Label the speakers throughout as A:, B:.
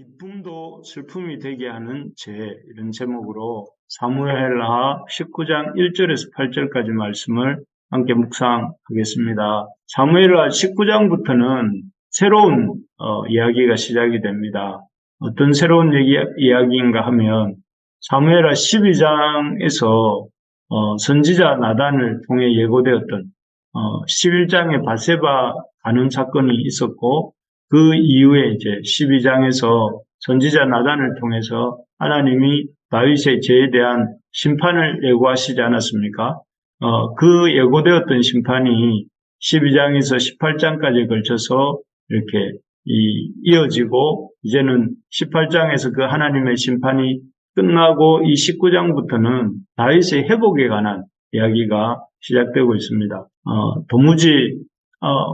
A: 기쁨도 슬픔이 되게 하는 죄, 이런 제목으로 사무엘하 19장 1절에서 8절까지 말씀을 함께 묵상하겠습니다. 사무엘하 19장부터는 새로운 이야기가 시작이 됩니다. 어떤 새로운 이야기인가 하면 사무엘하 12장에서 선지자 나단을 통해 예고되었던 11장에 바세바 가는 사건이 있었고, 그 이후에 이제 12장에서 선지자 나단을 통해서 하나님이 다윗의 죄에 대한 심판을 예고하시지 않았습니까? 그 예고되었던 심판이 12장에서 18장까지 걸쳐서 이렇게 이어지고, 이제는 18장에서 그 하나님의 심판이 끝나고 이 19장부터는 다윗의 회복에 관한 이야기가 시작되고 있습니다. 도무지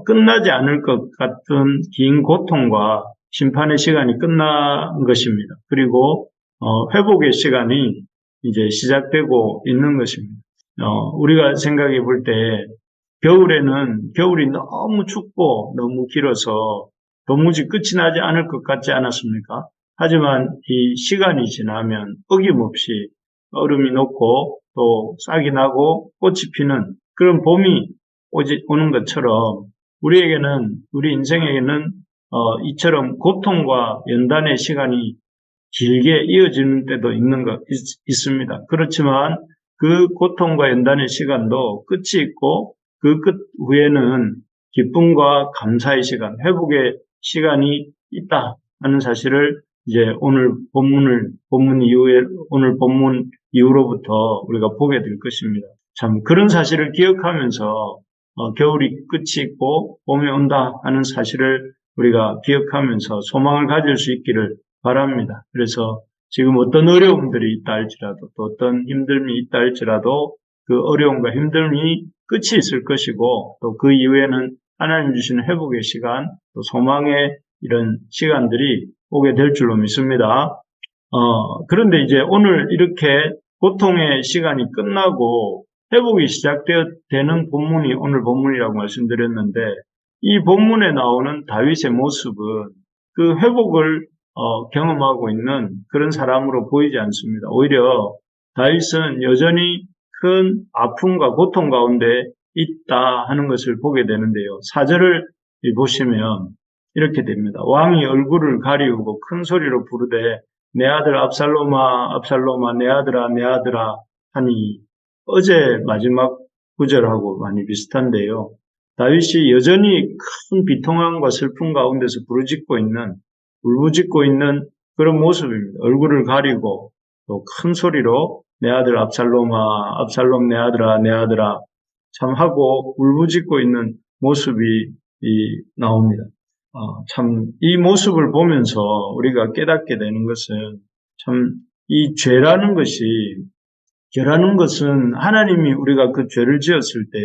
A: 끝나지 않을 것 같은 긴 고통과 심판의 시간이 끝난 것입니다. 그리고 회복의 시간이 이제 시작되고 있는 것입니다. 우리가 생각해 볼 때 겨울이 너무 춥고 너무 길어서 도무지 끝이 나지 않을 것 같지 않았습니까? 하지만 이 시간이 지나면 어김없이 얼음이 녹고 또 싹이 나고 꽃이 피는 그런 봄이 오는 것처럼 우리 인생에게는 이처럼 고통과 연단의 시간이 길게 이어지는 때도 있습니다. 그렇지만 그 고통과 연단의 시간도 끝이 있고, 그 끝 후에는 기쁨과 감사의 시간, 회복의 시간이 있다 하는 사실을 이제 오늘 본문 이후로부터 우리가 보게 될 것입니다. 참 그런 사실을 기억하면서 겨울이 끝이 있고 봄이 온다 하는 사실을 우리가 기억하면서 소망을 가질 수 있기를 바랍니다. 그래서 지금 어떤 어려움들이 있다 할지라도, 또 어떤 힘듦이 있다 할지라도 그 어려움과 힘듦이 끝이 있을 것이고, 또 그 이후에는 하나님 주시는 회복의 시간, 또 소망의 이런 시간들이 오게 될 줄로 믿습니다. 그런데 이제 오늘 이렇게 고통의 시간이 끝나고 회복이 시작되는 본문이 오늘 본문이라고 말씀드렸는데, 이 본문에 나오는 다윗의 모습은 그 회복을 경험하고 있는 그런 사람으로 보이지 않습니다. 오히려 다윗은 여전히 큰 아픔과 고통 가운데 있다 하는 것을 보게 되는데요. 4절을 보시면 이렇게 됩니다. 왕이 얼굴을 가리우고 큰 소리로 부르되 내 아들 압살롬아 압살롬아 내 아들아 내 아들아 하니, 어제 마지막 구절하고 많이 비슷한데요. 다윗이 여전히 큰 비통함과 슬픔 가운데서 울부짖고 있는 그런 모습입니다. 얼굴을 가리고 또 큰 소리로 내 아들 압살롬아 압살롬 내 아들아 내 아들아 참 하고 울부짖고 있는 모습이 나옵니다. 참 이 모습을 보면서 우리가 깨닫게 되는 것은, 참 이 죄라는 것은 하나님이 우리가 그 죄를 지었을 때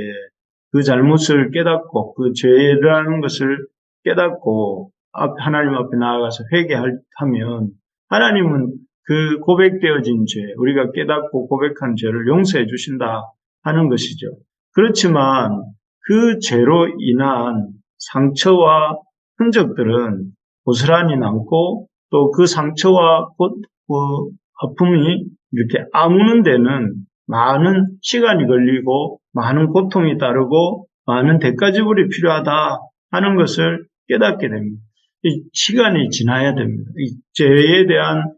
A: 그 잘못을 깨닫고 그 죄라는 것을 깨닫고 하나님 앞에 나아가서 회개하면 하나님은 그 고백되어진 죄, 우리가 깨닫고 고백한 죄를 용서해 주신다 하는 것이죠. 그렇지만 그 죄로 인한 상처와 흔적들은 고스란히 남고, 또 그 상처와 아픔이 이렇게 아무는 데는 많은 시간이 걸리고 많은 고통이 따르고 많은 대가 지불이 필요하다 하는 것을 깨닫게 됩니다. 이 시간이 지나야 됩니다. 이 죄에 대한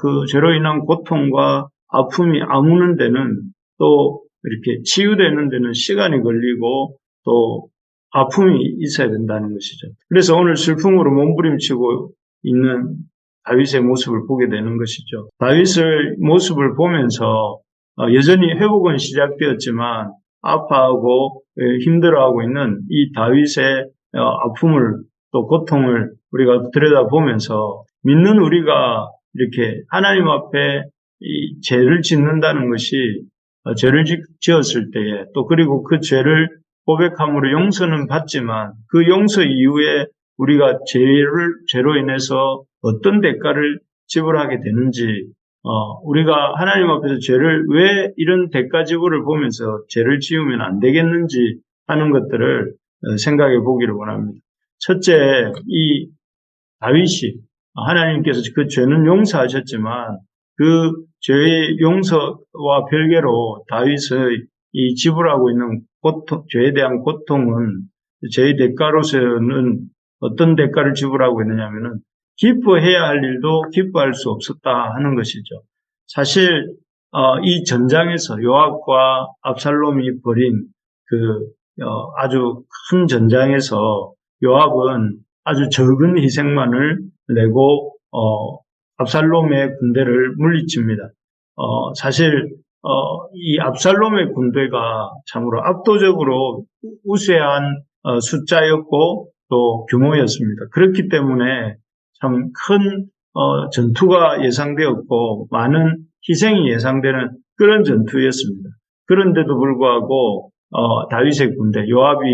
A: 그 죄로 인한 고통과 아픔이 아무는 데는, 또 이렇게 치유되는 데는 시간이 걸리고 또 아픔이 있어야 된다는 것이죠. 그래서 오늘 슬픔으로 몸부림치고 있는 다윗의 모습을 보게 되는 것이죠. 다윗의 모습을 보면서 여전히 회복은 시작되었지만 아파하고 힘들어하고 있는 이 다윗의 아픔을, 또 고통을 우리가 들여다보면서, 믿는 우리가 이렇게 하나님 앞에 이 죄를 짓는다는 것이, 죄를 지었을 때에 또 그리고 그 죄를 고백함으로 용서는 받지만 그 용서 이후에 우리가 죄로 인해서 어떤 대가를 지불하게 되는지, 우리가 하나님 앞에서 죄를 왜 이런 대가 지불을 보면서 죄를 지으면 안 되겠는지 하는 것들을 생각해 보기를 원합니다. 첫째, 이 다윗이 하나님께서 그 죄는 용서하셨지만 그 죄의 용서와 별개로 다윗의 이 지불하고 있는 고통, 죄에 대한 고통은 죄의 대가로서는 어떤 대가를 지불하고 있느냐면은 기뻐해야 할 일도 기뻐할 수 없었다 하는 것이죠. 사실 이 전장에서 요압과 압살롬이 벌인 그 아주 큰 전장에서 요압은 아주 적은 희생만을 내고 압살롬의 군대를 물리칩니다. 사실 이 압살롬의 군대가 참으로 압도적으로 우세한 숫자였고 또 규모였습니다. 그렇기 때문에 참 큰 전투가 예상되었고 많은 희생이 예상되는 그런 전투였습니다. 그런데도 불구하고 다윗의 군대, 요압이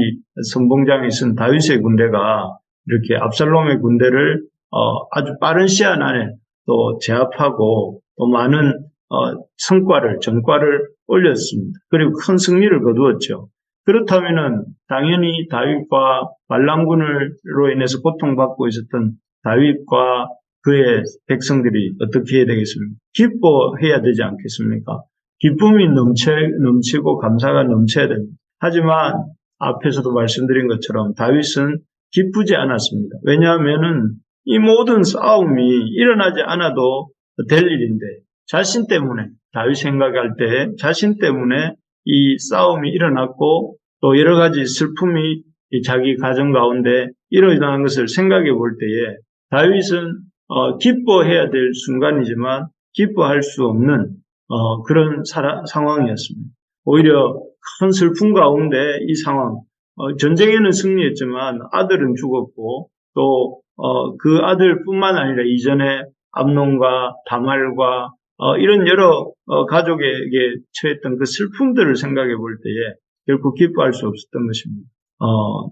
A: 선봉장에 있은 다윗의 군대가 이렇게 압살롬의 군대를 아주 빠른 시간 안에 또 제압하고 또 많은 전과를 올렸습니다. 그리고 큰 승리를 거두었죠. 그렇다면은 당연히 다윗과 말랑군으로 인해서 고통받고 있었던 다윗과 그의 백성들이 어떻게 해야 되겠습니까? 기뻐해야 되지 않겠습니까? 기쁨이 넘치고 감사가 넘쳐야 됩니다. 하지만 앞에서도 말씀드린 것처럼 다윗은 기쁘지 않았습니다. 왜냐하면은 이 모든 싸움이 일어나지 않아도 될 일인데 자신 때문에 다윗 생각할 때 자신 때문에 이 싸움이 일어났고 또 여러 가지 슬픔이 자기 가정 가운데 일어나는 것을 생각해 볼 때에 다윗은 기뻐해야 될 순간이지만 기뻐할 수 없는 그런 상황이었습니다. 오히려 큰 슬픔 가운데 이 상황, 전쟁에는 승리했지만 아들은 죽었고 또 그 아들뿐만 아니라 이전에 암논과 다말과 이런 여러 가족에게 처했던 그 슬픔들을 생각해 볼 때에 결코 기뻐할 수 없었던 것입니다.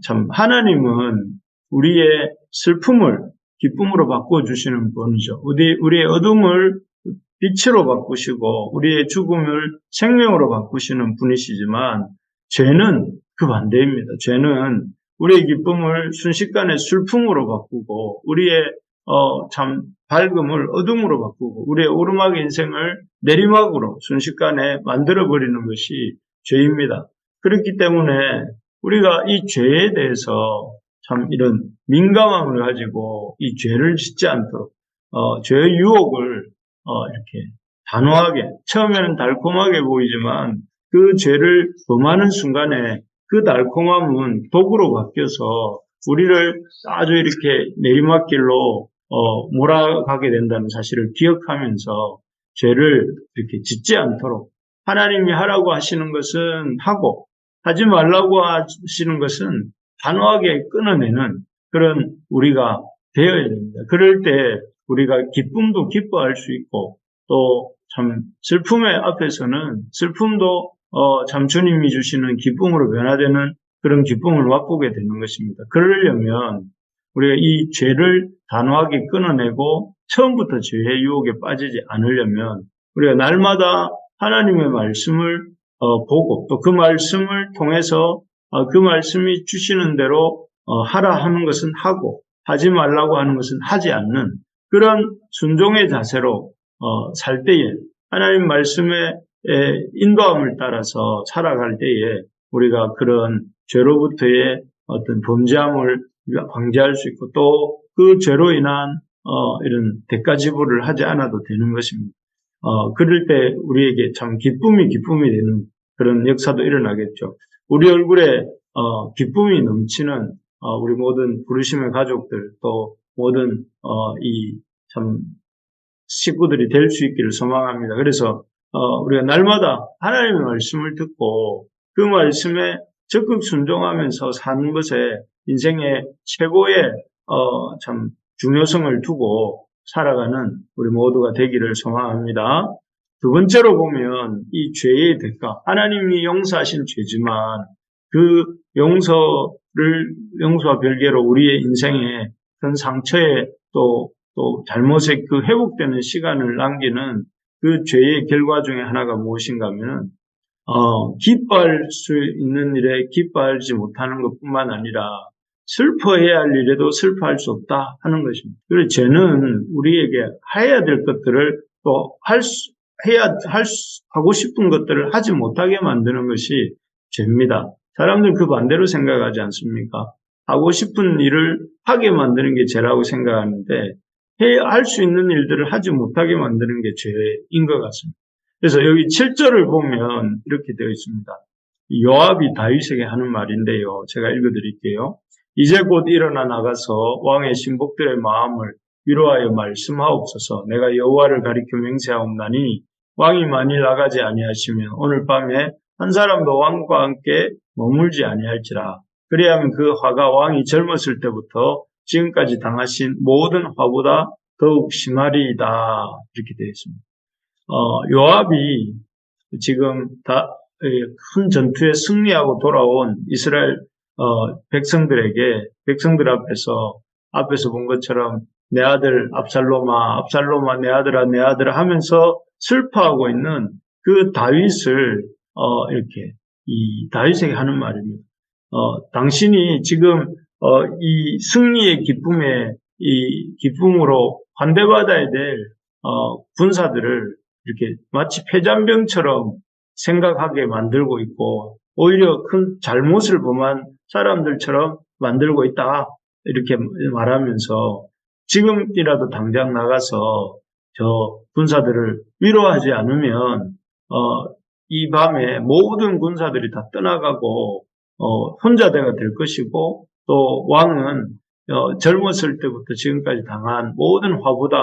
A: 참 하나님은 우리의 슬픔을 기쁨으로 바꿔주시는 분이죠. 우리의 어둠을 빛으로 바꾸시고 우리의 죽음을 생명으로 바꾸시는 분이시지만 죄는 그 반대입니다. 죄는 우리의 기쁨을 순식간에 슬픔으로 바꾸고 우리의 참 밝음을 어둠으로 바꾸고 우리의 오르막 인생을 내리막으로 순식간에 만들어버리는 것이 죄입니다. 그렇기 때문에 우리가 이 죄에 대해서 참 이런 민감함을 가지고 이 죄를 짓지 않도록 죄의 유혹을 이렇게 단호하게 처음에는 달콤하게 보이지만 그 죄를 범하는 순간에 그 달콤함은 독으로 바뀌어서 우리를 아주 이렇게 내리막길로 몰아가게 된다는 사실을 기억하면서 죄를 이렇게 짓지 않도록 하나님이 하라고 하시는 것은 하고 하지 말라고 하시는 것은 단호하게 끊어내는 그런 우리가 되어야 됩니다. 그럴 때 우리가 기쁨도 기뻐할 수 있고 또 참 슬픔의 앞에서는 슬픔도 참 주님이 주시는 기쁨으로 변화되는 그런 기쁨을 맛보게 되는 것입니다. 그러려면 우리가 이 죄를 단호하게 끊어내고 처음부터 죄의 유혹에 빠지지 않으려면 우리가 날마다 하나님의 말씀을 보고 또 그 말씀을 통해서 그 말씀이 주시는 대로 하라 하는 것은 하고 하지 말라고 하는 것은 하지 않는 그런 순종의 자세로 살 때에 하나님 말씀의 인도함을 따라서 살아갈 때에 우리가 그런 죄로부터의 어떤 범죄함을 방지할 수 있고 또 그 죄로 인한 이런 대가 지불을 하지 않아도 되는 것입니다. 그럴 때 우리에게 참 기쁨이 되는 그런 역사도 일어나겠죠. 우리 얼굴에 기쁨이 넘치는 우리 모든 부르심의 가족들 또 모든 이 참 식구들이 될 수 있기를 소망합니다. 그래서 우리가 날마다 하나님의 말씀을 듣고 그 말씀에 적극 순종하면서 사는 것에 인생의 최고의 참 중요성을 두고 살아가는 우리 모두가 되기를 소망합니다. 두 번째로 보면 이 죄의 대가, 하나님이 용서하신 죄지만 그 용서와 별개로 우리의 인생에 큰 상처에 또 잘못에 그 회복되는 시간을 남기는 그 죄의 결과 중에 하나가 무엇인가 하면은 기뻐할 수 있는 일에 기뻐하지 못하는 것뿐만 아니라
B: 슬퍼해야 할 일에도 슬퍼할 수 없다 하는 것입니다. 그래서 죄는 우리에게 해야 될 것들을 또 하고 싶은 것들을 하지 못하게 만드는 것이 죄입니다. 사람들은 그 반대로 생각하지 않습니까? 하고 싶은 일을 하게 만드는 게 죄라고 생각하는데 할 수 있는 일들을 하지 못하게 만드는 게 죄인 것 같습니다. 그래서 여기 7절을 보면 이렇게 되어 있습니다. 요압이 다윗에게 하는 말인데요. 제가 읽어드릴게요. 이제 곧 일어나 나가서 왕의 신복들의 마음을 위로하여 말씀하옵소서. 내가 여호와를 가리켜 맹세하옵나니 왕이 만일 나가지 아니하시면 오늘 밤에 한 사람도 왕과 함께 머물지 아니할지라. 그리하면 그 화가 왕이 젊었을 때부터 지금까지 당하신 모든 화보다 더욱 심하리이다. 이렇게 되어 있습니다. 요압이 지금 큰 전투에 승리하고 돌아온 이스라엘 백성들 앞에서 본 것처럼 내 아들 압살롬아 내 아들아 하면서 슬퍼하고 있는 그 다윗을 이렇게 이 다윗에게 하는 말입니다. 당신이 지금 이 승리의 이 기쁨으로 환대받아야 될 군사들을 이렇게 마치 패잔병처럼 생각하게 만들고 있고 오히려 큰 잘못을 범한 사람들처럼 만들고 있다 이렇게 말하면서 지금이라도 당장 나가서 저 군사들을 위로하지 않으면 이 밤에 모든 군사들이 다 떠나가고 혼자대가 될 것이고 또 왕은 젊었을 때부터 지금까지 당한 모든 화보다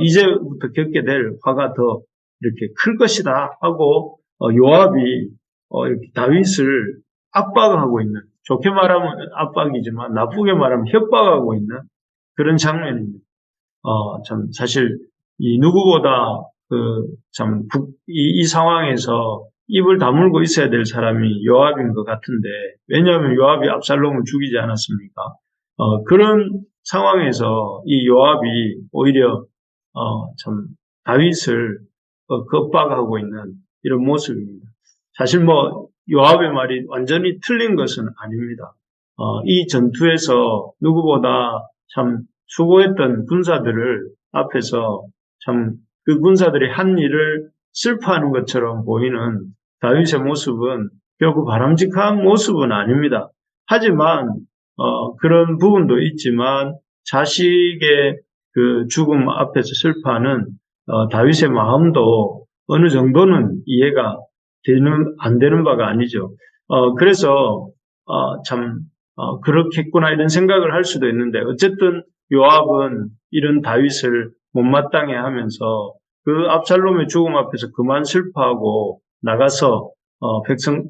B: 이제부터 겪게 될 화가 더 이렇게 클 것이다 하고 요압이 이렇게 다윗을 압박하고 있는, 좋게 말하면 압박이지만 나쁘게 말하면 협박하고 있는 그런 장면입니다. 참 사실 이 누구보다 이 상황에서 입을 다물고 있어야 될 사람이 요압인 것 같은데, 왜냐하면 요압이 압살롬을 죽이지 않았습니까? 그런 상황에서 이 요압이 오히려 참 다윗을 겁박하고 있는 이런 모습입니다. 사실 요압의 말이 완전히 틀린 것은 아닙니다. 이 전투에서 누구보다 참 수고했던 군사들을 앞에서 참 그 군사들이 한 일을 슬퍼하는 것처럼 보이는 다윗의 모습은 결국 바람직한 모습은 아닙니다. 하지만 그런 부분도 있지만 자식의 그 죽음 앞에서 슬퍼하는 다윗의 마음도 어느 정도는 이해가 안 되는 바가 아니죠. 그래서 그렇겠구나 이런 생각을 할 수도 있는데, 어쨌든 요압은 이런 다윗을 못마땅해 하면서 그 압살롬의 죽음 앞에서 그만 슬퍼하고 나가서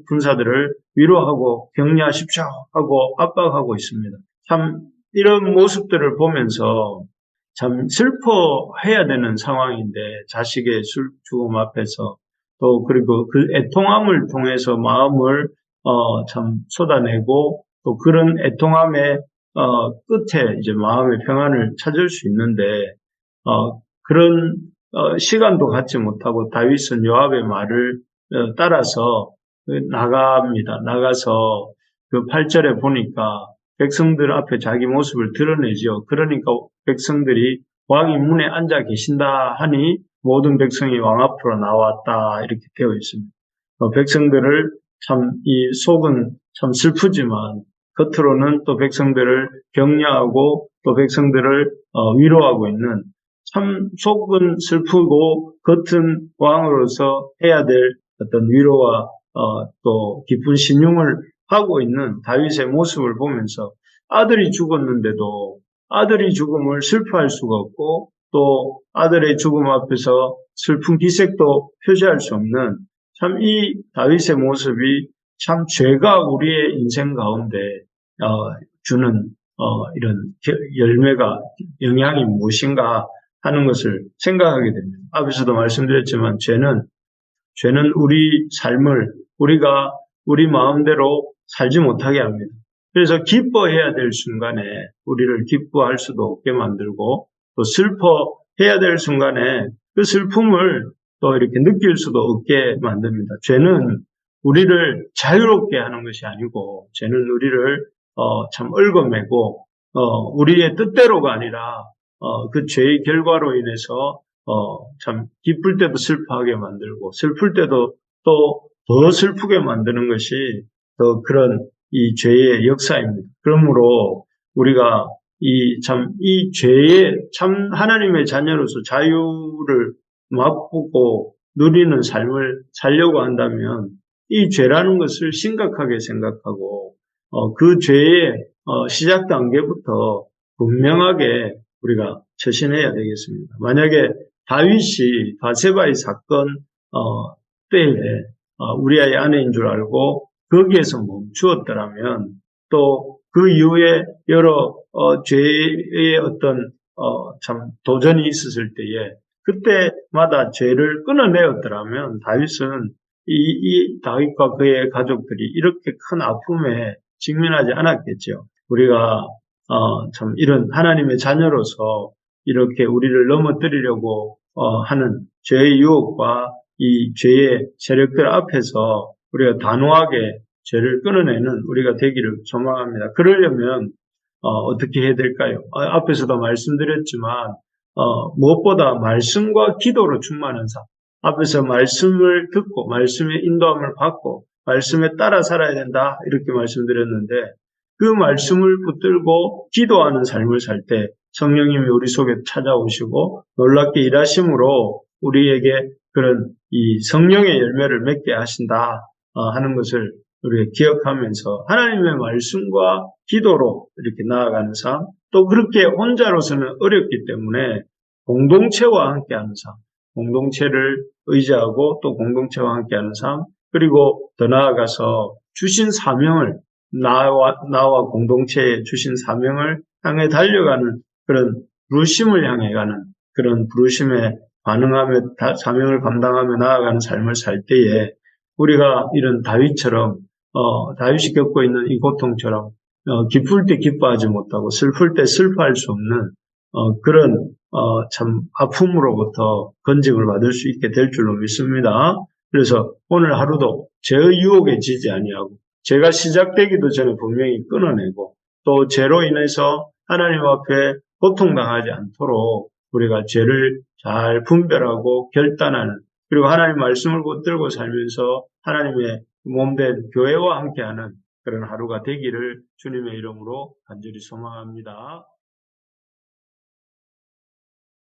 B: 군사들을 위로하고 격려하십시오 하고 압박하고 있습니다. 참 이런 모습들을 보면서 참 슬퍼해야 되는 상황인데, 자식의 죽음 앞에서 또 그리고 그 애통함을 통해서 마음을 참 쏟아내고 또 그런 애통함의 끝에 이제 마음의 평안을 찾을 수 있는데 그런 시간도 갖지 못하고 다윗은 요압의 말을 따라서 나갑니다. 나가서 그 8절에 보니까 백성들 앞에 자기 모습을 드러내죠. 그러니까 백성들이 왕이 문에 앉아 계신다 하니 모든 백성이 왕 앞으로 나왔다 이렇게 되어 있습니다. 백성들을 이 속은 참 슬프지만 겉으로는 또 백성들을 격려하고 또 백성들을 위로하고 있는, 참 속은 슬프고 겉은 왕으로서 해야 될 어떤 위로와 또 기쁜 신용을 하고 있는 다윗의 모습을 보면서 아들이 죽었는데도 아들이 죽음을 슬퍼할 수가 없고 또 아들의 죽음 앞에서 슬픈 기색도 표시할 수 없는 참 이 다윗의 모습이 참 죄가 우리의 인생 가운데 주는 이런 열매가 영향이 무엇인가 하는 것을 생각하게 됩니다. 앞에서도 말씀드렸지만 죄는 우리 삶을 우리가 우리 마음대로 살지 못하게 합니다. 그래서 기뻐해야 될 순간에 우리를 기뻐할 수도 없게 만들고 또 슬퍼해야 될 순간에 그 슬픔을 또 이렇게 느낄 수도 없게 만듭니다. 죄는 우리를 자유롭게 하는 것이 아니고 죄는 우리를
A: 참 얽어매고 우리의 뜻대로가 아니라 그 죄의 결과로 인해서 참 기쁠 때도 슬퍼하게 만들고 슬플 때도 또 더 슬프게 만드는 것이 더 그런 이 죄의 역사입니다. 그러므로 우리가 이 죄의 참 하나님의 자녀로서 자유를 맛보고 누리는 삶을 살려고 한다면 이 죄라는 것을 심각하게 생각하고 그 죄의 시작 단계부터 분명하게 우리가 처신해야 되겠습니다. 만약에 다윗이 바세바의 사건 때에 우리아의 아내인 줄 알고 거기에서 멈추었더라면 또 그 이후에 여러 죄의 어떤 참 도전이 있었을 때에 그때마다 죄를 끊어내었더라면 다윗은 이 다윗과 그의 가족들이 이렇게 큰 아픔에 직면하지 않았겠죠. 우리가 참 이런 하나님의 자녀로서 이렇게 우리를 넘어뜨리려고 하는 죄의 유혹과 이 죄의 세력들 앞에서 우리가 단호하게 죄를 끊어내는 우리가 되기를 소망합니다. 그러려면 어떻게 해야 될까요? 앞에서도 말씀드렸지만 무엇보다 말씀과 기도로 충만한 삶. 앞에서 말씀을 듣고 말씀의 인도함을 받고 말씀에 따라 살아야 된다 이렇게 말씀드렸는데 그 말씀을 붙들고 기도하는 삶을 살 때 성령님이 우리 속에 찾아오시고 놀랍게 일하심으로 우리에게 그런 이 성령의 열매를 맺게 하신다 하는 것을 우리가 기억하면서 하나님의 말씀과 기도로 이렇게 나아가는 삶, 또 그렇게 혼자로서는 어렵기 때문에 공동체와 함께하는 삶, 공동체를 의지하고 또 공동체와 함께하는 삶, 그리고 더 나아가서 주신 사명을 나와 공동체에 주신 사명을 향해 달려가는 그런 부르심을 향해 가는 그런 부르심에 반응하며 사명을 감당하며 나아가는 삶을 살 때에 우리가 이런 다윗처럼 다윗이 겪고 있는 이 고통처럼 기쁠 때 기뻐하지 못하고 슬플 때 슬퍼할 수 없는 그런 참 아픔으로부터 건짐을 받을 수 있게 될 줄로 믿습니다. 그래서 오늘 하루도 죄의 유혹에 지지 아니하고 죄가 시작되기도 전에 분명히 끊어내고 또 죄로 인해서 하나님 앞에 고통당하지 않도록 우리가 죄를 잘 분별하고 결단하는 그리고 하나님 말씀을 붙들고 살면서 하나님의 몸된 교회와 함께하는 그런 하루가 되기를 주님의 이름으로 간절히 소망합니다.